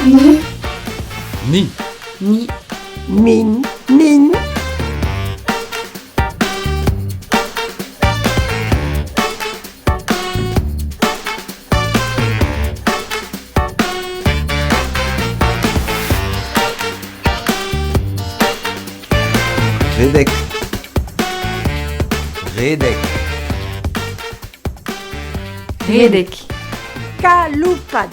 Ni. Ni. Ni. Min. Nin. Redek. Redek. Redek. Kaloupad.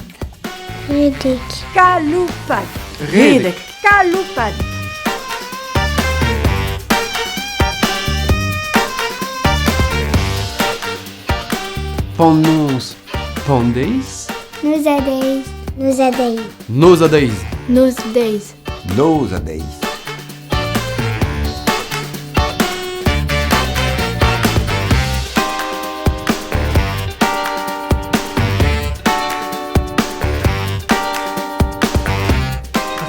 Redek. Kaloupad. Redek. Kaloupad. Pannons. Pandeis. Nozadeis. Nozadeis. Nozadeis. Nos days. Nozadeis.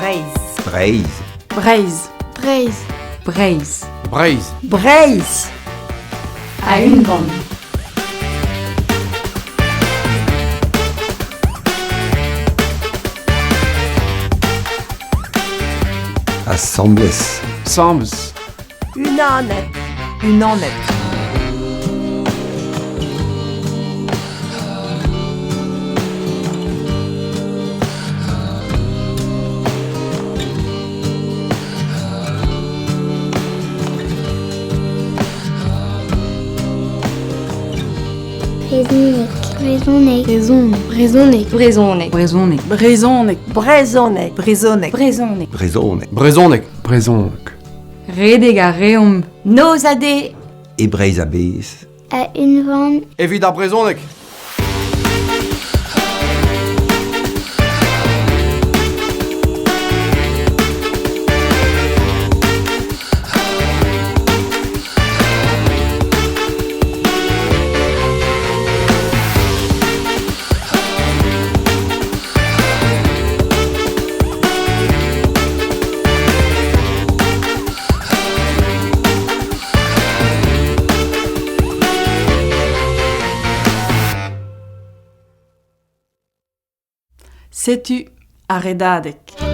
Braise. Braise. Braise. Braise. Braise. Braise. Braise. À une bande. Assembles. Sambs. Une annette. Une ennette. Raisonnek. Raisonnek. Raison. Raisonnek. Raisonnek. Raisonnek. Raisonnek. Braisonnek. Braisonnek. Raisonnek. Brezonek. Brezonek. Brezonek. Redegareum. Nosade. Et Breizabes. À une vente. Evita Brezonek. Sais-tu, Aredadek.